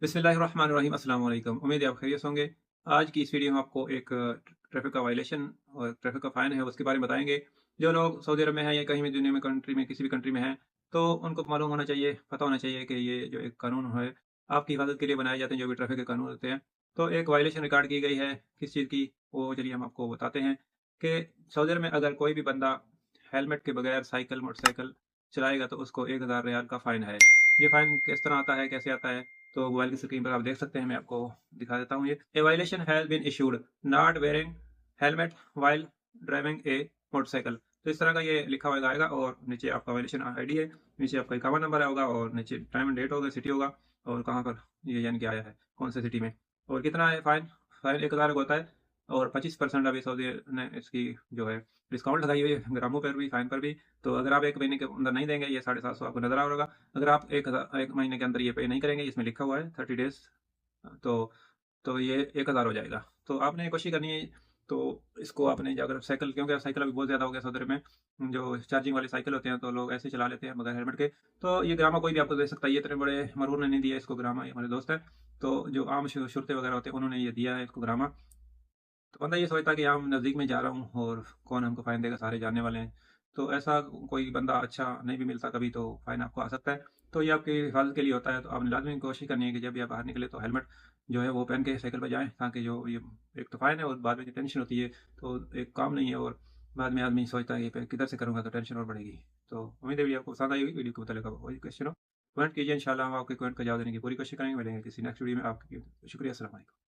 बिस्मिल्लाहिर्रहमानिर्रहीम अस्सलाम वालेकुम। उम्मीद है आप खैरियत से होंगे। आज की इस वीडियो में आपको एक ट्रैफ़िक का वायलेशन और ट्रैफ़िक का फ़ाइन है उसके बारे में बताएँगे। जो लोग सऊदी अरब में हैं या कहीं भी दुनिया में कंट्री में किसी भी कंट्री में हैं, तो उनको मालूम होना चाहिए, पता होना चाहिए कि ये जो एक कानून है, आपकी हिफाज़त के लिए बनाए जाते हैं जो भी ट्रैफ़िक के कानून होते हैं। तो एक वायलेशन रिकॉर्ड की गई है, किस चीज़ की, वो चलिए हम आपको बताते हैं कि सऊदी अरब में अगर कोई भी बंदा हेलमेट के बगैर साइकिल, मोटरसाइकिल चलाएगा तो उसको 1000 रियाल का फ़ाइन है। ये फ़ाइन किस तरह आता है, कैसे आता है? तो मोबाइल की स्क्रीन पर आप देख सकते हैं, मैं आपको दिखा देता हूँ ये। A violation has been issued not wearing helmet while driving a motorcycle. तो इस तरह का ये लिखा हुआ आएगा और नीचे आपका वायलेशन आईडी है, नीचे आपका इकामा नंबर होगा और नीचे टाइम एंड डेट होगा, सिटी होगा और कहाँ पर ये यानी कि आया है, कौन से सिटी में और कितना है फ़ाइन। फ़ाइन 1000 का होता है और 25% अभी सऊदी ने इसकी जो है डिस्काउंट लगाई हुई है ग्रामों पर भी, फ़ाइन पर भी। तो अगर आप 1 महीने के अंदर नहीं देंगे, ये 750 आपको नज़र आ रहा होगा। अगर आप 1 महीने के अंदर ये पे नहीं करेंगे, इसमें लिखा हुआ है 30 डेज़, तो ये 1000 हो जाएगा। तो आपने कोशिश करनी है, तो इसको आपने अगर साइकिल, क्योंकि साइकिल अभी बहुत ज़्यादा हो गया सऊदी अरब में, जो चार्जिंग वाली साइकिल होते हैं तो लोग ऐसे ही चला लेते हैं बगैर हेलमेट के। तो ये ग्रामा कोई भी आपको दे सकता है, ये इतने बड़े मरहूर ने नहीं दिया इसको ग्रामा, ये हमारे दोस्त है। तो जो आम शुरते वगैरह होते हैं उन्होंने ये दिया है इसको ग्रामा। तो बंदा ये सोचता है कि हम नज़दीक में जा रहा हूँ और कौन हमको फ़ाइन देगा, सारे जानने वाले हैं। तो ऐसा कोई बंदा अच्छा नहीं भी मिलता कभी, तो फ़ाइन आपको आ सकता है। तो ये आपकी हिफाज़त के लिए होता है, तो आपने लाज़मी कोशिश करनी है कि जब भी आप बाहर निकले तो हेलमेट जो है वो पहन के साइकिल पे जाएँ, ताकि जो ये एक तो फ़ाइन है और बाद में जो टेंशन होती है, तो एक काम नहीं है और बाद में आदमी सोचता है ये पे किधर से करूँगा, तो टेंशन और बढ़ेगी। तो उम्मीद है वीडियो आपको पसंद आई होगी। वीडियो को मतलब कोई क्वेश्चन हो, कमेंट कीजिए, इंशाल्लाह हम आपके कमेंट का जवाब देने की पूरी कोशिश करेंगे। मिलेंगे किसी नेक्स्ट वीडियो में। आपकी शुक्रिया, अस्सलाम वालेकुम।